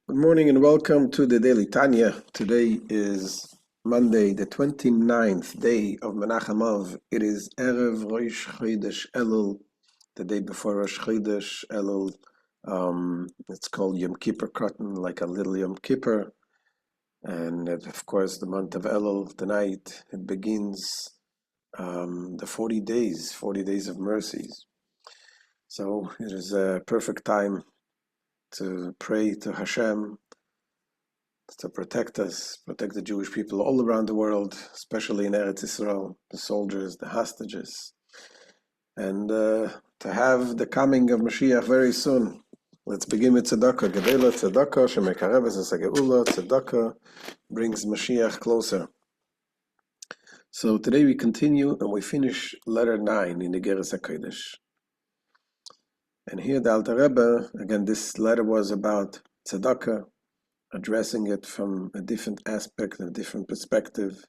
Good morning and welcome to the Daily Tanya. Today is Monday, the 29th day of Menachem. It is Erev Rosh Chodesh Elul, the day before Rosh Chodesh Elul. It's called Yom Kippur Cotton, like a little Yom Kippur. And of course, the month of Elul, tonight, it begins the 40 days of mercies. So it is a perfect time to pray to Hashem to protect us, protect the Jewish people all around the world, especially in Eretz Israel, the soldiers, the hostages, and to have the coming of Mashiach very soon. Let's begin with tzedakah. Gedela tzedakah, shemekareves es hageula. Tzedakah brings Mashiach closer. So today we continue and we finish letter 9 in the Igeret Hakodesh. And here the Alter Rebbe, again, this letter was about tzedakah, addressing it from a different aspect, a different perspective.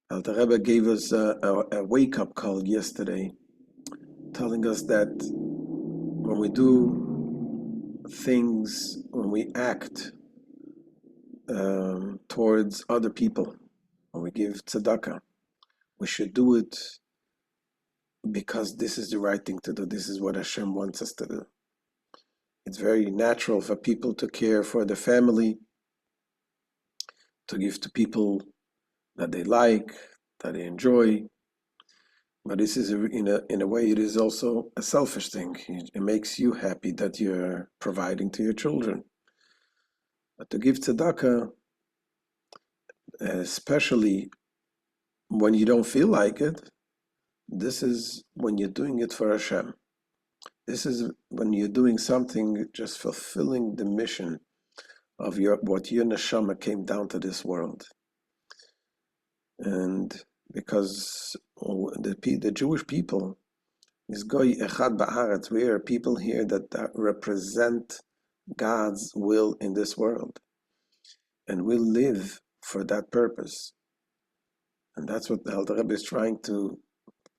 Alter Rebbe gave us a wake-up call yesterday, telling us that when we do things, when we act towards other people, when we give tzedakah, we should do it because this is the right thing to do. This is what Hashem wants us to do. It's very natural for people to care for the family, to give to people that they like, that they enjoy. But this is, in a way, it is also a selfish thing. It makes you happy that you're providing to your children. But to give tzedakah, especially when you don't feel like it, this is when you're doing it for Hashem. This is when you're doing something, just fulfilling the mission of what your neshama came down to this world. And because the Jewish people is goy echad ba'aretz, we are people here that represent God's will in this world, and we live for that purpose. And that's what the Alter Rebbe is trying to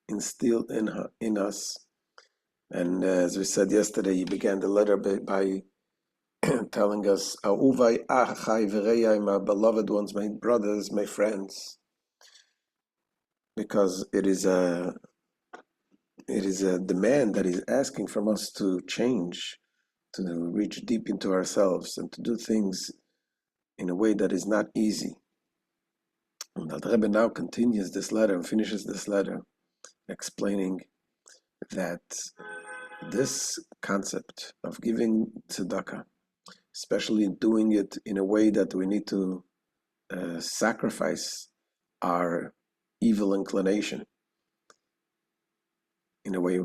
instill in us. And as we said yesterday, he began the letter by telling us, "Ahuvai achai v'reyai, my beloved ones, my brothers, my friends," because it is a demand that he's asking from us to change, to reach deep into ourselves, and to do things in a way that is not easy. And the Rebbe now continues this letter and finishes this letter, explaining that this concept of giving tzedakah, especially doing it in a way that we need to sacrifice our evil inclination, in a way,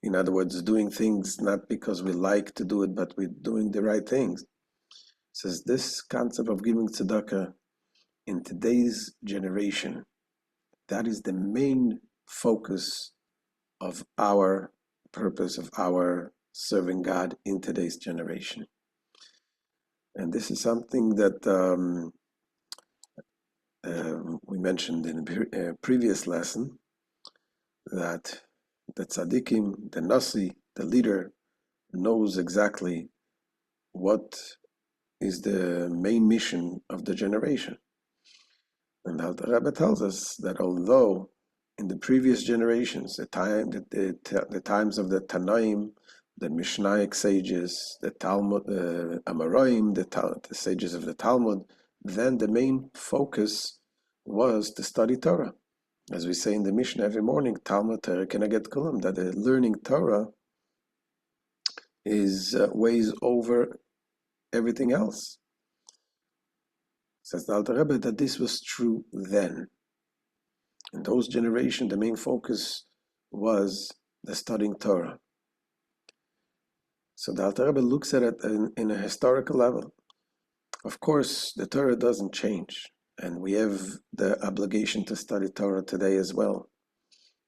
in other words, doing things not because we like to do it, but we're doing the right things. It says this concept of giving tzedakah in today's generation, that is the main focus of our purpose, of our serving God in today's generation. And this is something that we mentioned in a previous lesson, that the tzaddikim, the nasi, the leader, knows exactly what is the main mission of the generation. And the Rebbe tells us that although in the previous generations, the times of the Tanaim, the Mishnaic sages, the Talmud, the Amoraim, the sages of the Talmud, then the main focus was to study Torah. As we say in the Mishnah every morning, Talmud Torah Keneget Kulam, that the learning Torah is weighs over everything else. Says the Alter Rebbe that this was true then. In those generations, the main focus was the studying Torah. So the Alter Rebbe looks at it in a historical level. Of course, the Torah doesn't change, and we have the obligation to study Torah today as well,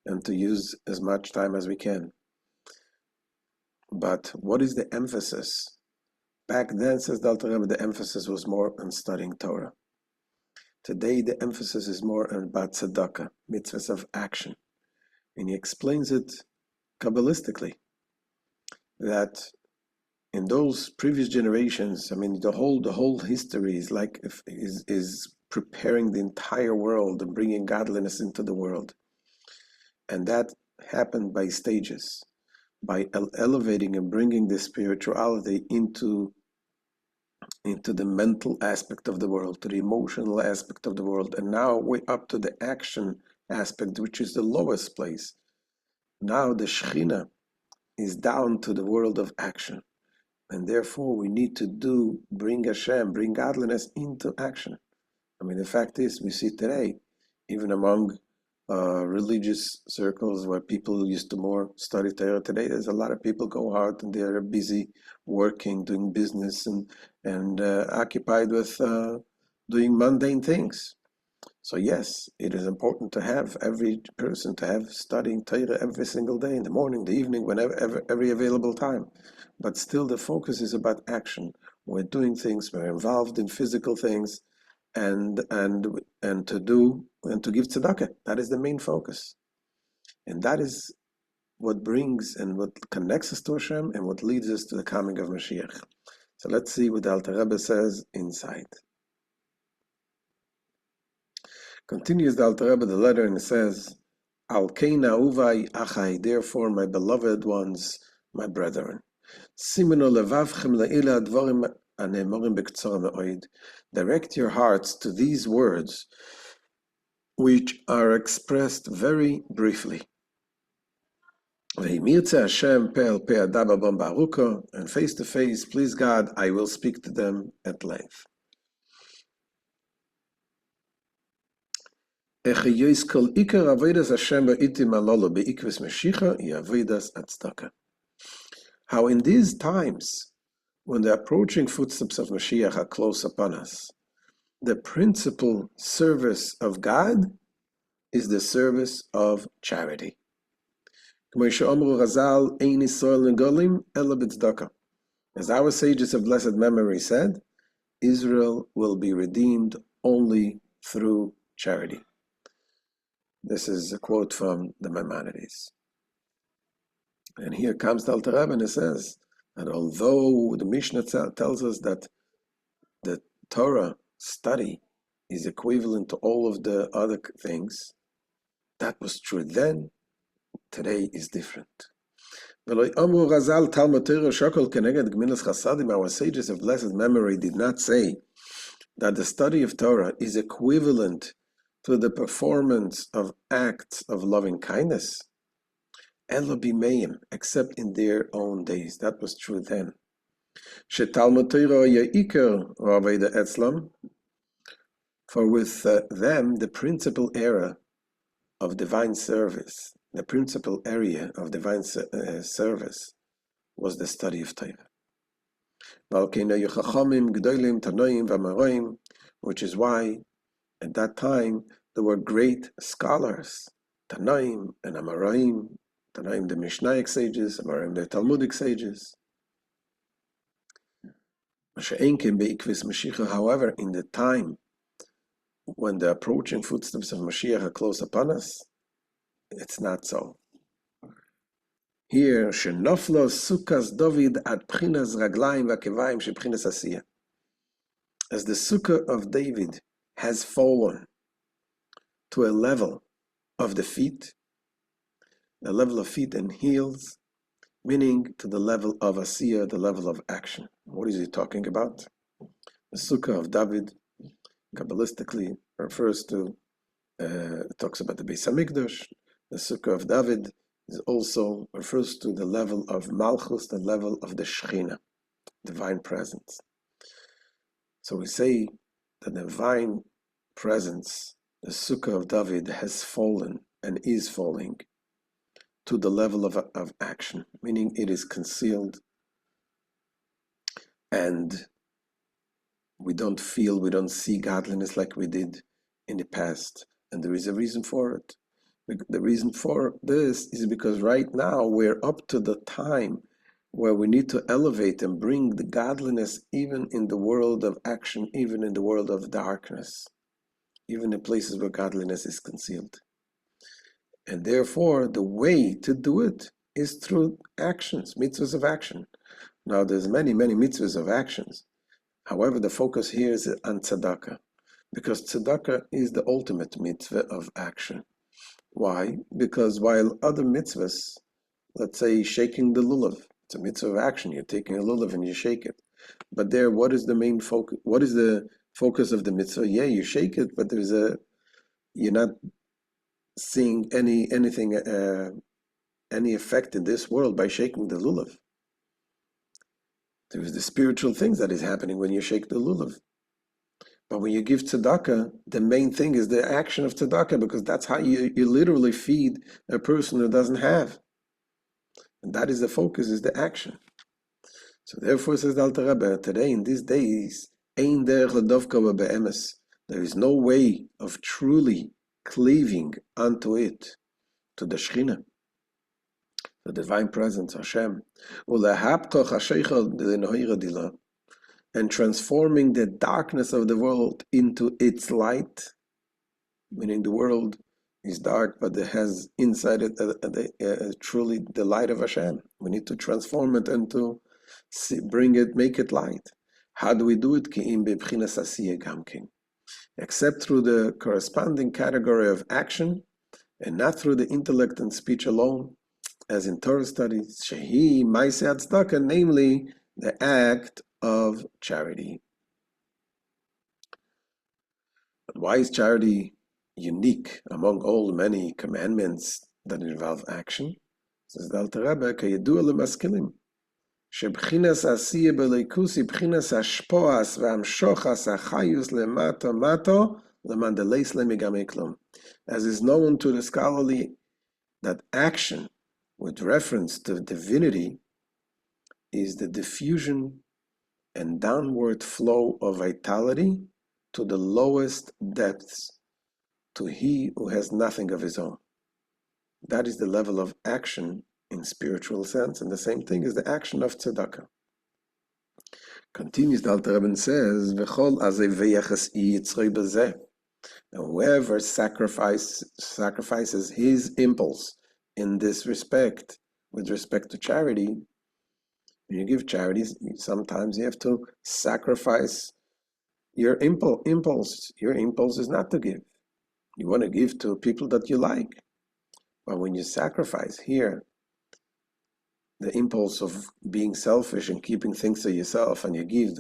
and to use as much time as we can. But what is the emphasis? Back then, says the Alter Rebbe, the emphasis was more on studying Torah. Today, the emphasis is more about tzedakah, mitzvahs of action. And he explains it Kabbalistically, that in those previous generations, I mean, the whole history is like is preparing the entire world and bringing godliness into the world, and that happened by stages, by elevating and bringing the spirituality into the mental aspect of the world, to the emotional aspect of the world, and now we're up to the action aspect, which is the lowest place. Now the Shekhinah is down to the world of action. And therefore, we need to bring Hashem, bring godliness into action. I mean, the fact is, we see today, even among religious circles where people used to more study Torah, today there's a lot of people go out and they're busy working, doing business, and occupied with doing mundane things. So yes, it is important to have every person to have studying Torah every single day, in the morning, the evening, whenever, every available time. But still the focus is about action. We're doing things, we're involved in physical things, and to give tzedakah. That is the main focus. And that is what brings and what connects us to Hashem and what leads us to the coming of Mashiach. So let's see what the Alter Rebbe says inside. Continues the Alter Rebbe the letter, and it says, Al keina uvai achai, therefore my beloved ones, my brethren. Simenu levavchem le'ila advarim anemorim b'ktsara me'oid. Direct your hearts to these words, which are expressed very briefly. V'himirtze Hashem pe'el pe'adaba bom baruko, and face to face, please God, I will speak to them at length. How in these times, when the approaching footsteps of Mashiach are close upon us, the principal service of God is the service of charity. As our sages of blessed memory said, Israel will be redeemed only through charity. This is a quote from the Maimonides. And here comes the Alter Rebbe and it says that although the Mishnah tells us that the Torah study is equivalent to all of the other things, that was true then, today is different. Our sages of blessed memory did not say that the study of Torah is equivalent to the performance of acts of loving kindness, elo bimeim, except in their own days. That was true then. Shetalmud Torah ya'ikar raveda etzlam, for with them the principal area of divine service, the principal area of divine service was the study of Torah. Which is why at that time there were great scholars, Tanoim and Amoraim, Tanoim the Mishnaic sages, Amoraim the Talmudic sages. However, in the time when the approaching footsteps of Mashiach are close upon us, it's not so. Here, Shenoflo Sukkahs David ad Pchinas Raglaim Vakevayim Shepchinas Asiyah. As the Sukkah of David has fallen to a level of the feet, the level of feet and heels, meaning to the level of Asiyah, the level of action. What is he talking about? The Sukkah of David, Kabbalistically, refers to, talks about the Beis HaMikdash. The Sukkah of David is also refers to the level of Malchus, the level of the Shekhinah, divine presence. So we say the divine presence, the Sukkah of David, has fallen and is falling to the level of action, meaning it is concealed and we don't see godliness like we did in the past. And there is a reason for it. The reason for this is because right now we're up to the time where we need to elevate and bring the godliness even in the world of action, even in the world of darkness, even in places where godliness is concealed. And therefore, the way to do it is through actions, mitzvahs of action. Now, there's many mitzvahs of actions. However, the focus here is on tzedakah, because tzedakah is the ultimate mitzvah of action. Why? Because while other mitzvahs, let's say shaking the lulav, it's a mitzvah of action. You're taking a lulav and you shake it. But there, what is the main focus? What is the focus of the mitzvah? Yeah, you shake it, but you're not seeing any effect in this world by shaking the lulav. There is the spiritual things that is happening when you shake the lulav. But when you give tzedakah, the main thing is the action of tzedakah, because that's how you literally feed a person who doesn't have. And that is the focus, is the action. So therefore, says the Alter Rebbe, today in these days, ein derech ledovka be'emes, there is no way of truly cleaving unto it, to the Shechina, the divine presence, Hashem, and transforming the darkness of the world into its light, meaning the world is dark, but it has inside it truly the light of Hashem. We need to transform it and to make it light. How do we do it? Except through the corresponding category of action, and not through the intellect and speech alone, as in Torah studies, shehi ma'aseh tzedakah, namely the act of charity. But why is charity unique among all the many commandments that involve action? Says the Alter Rebbe, kayedua lemaskilim, shebchinas asiyah beleikusi bchinas hashpoas v'hamshochas hachayus lemato mato lemandeleis lemigame klum. As is known to the scholarly, that action with reference to divinity is the diffusion and downward flow of vitality to the lowest depths, to he who has nothing of his own. That is the level of action in spiritual sense, and the same thing is the action of tzedakah. Continues the Alter Rebbe and says, V'chol azeh v'yachas yitzrei b'zeh, and whoever sacrifices his impulse in this respect, with respect to charity, when you give charities, sometimes you have to sacrifice your impulse. Your impulse is not to give. You want to give to people that you like. But when you sacrifice here the impulse of being selfish and keeping things to yourself, and you give,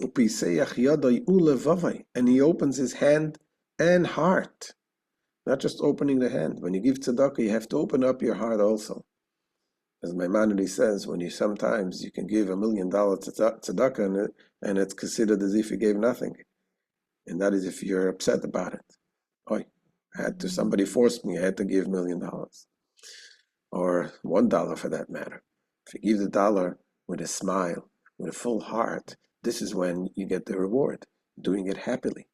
and he opens his hand and heart. Not just opening the hand. When you give tzedakah, you have to open up your heart also. As Maimonides says, sometimes you can give $1 million tzedakah and it's considered as if you gave nothing. And that is if you're upset about it. Somebody forced me, I had to give $1 million. Or $1 for that matter. If you give the dollar with a smile, with a full heart, this is when you get the reward, doing it happily.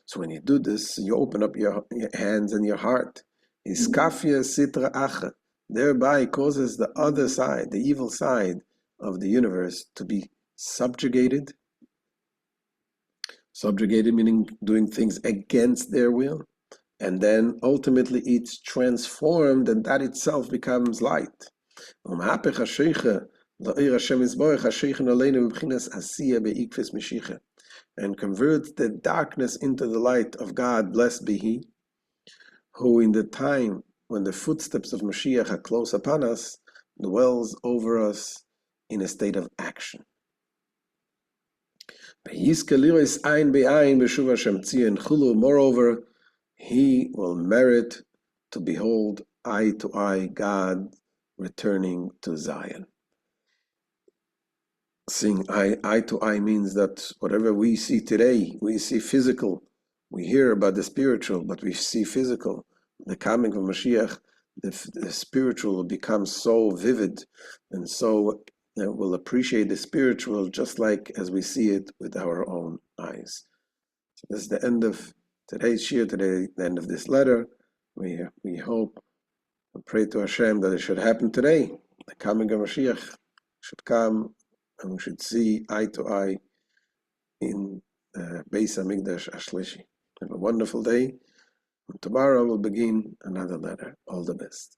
So when you do this, you open up your hands and your heart. Iskafia sitra acha, thereby causes the other side, the evil side of the universe, to be subjugated. Subjugated meaning doing things against their will. And then ultimately it's transformed, and that itself becomes light. And converts the darkness into the light of God, blessed be He, who in the time when the footsteps of Mashiach are close upon us, dwells over us in a state of action. Moreover, he will merit to behold eye to eye God returning to Zion. Seeing eye to eye means that whatever we see today, we see physical. We hear about the spiritual, but we see physical. The coming of Mashiach, the spiritual will become so vivid, and so we'll appreciate the spiritual just like as we see it with our own eyes. So this is the end of today's shir, the end of this letter. We hope and pray to Hashem that it should happen today. The coming of Mashiach should come, and we should see eye to eye in Beis Hamikdash Ashlishi. Have a wonderful day. And tomorrow we'll begin another letter. All the best.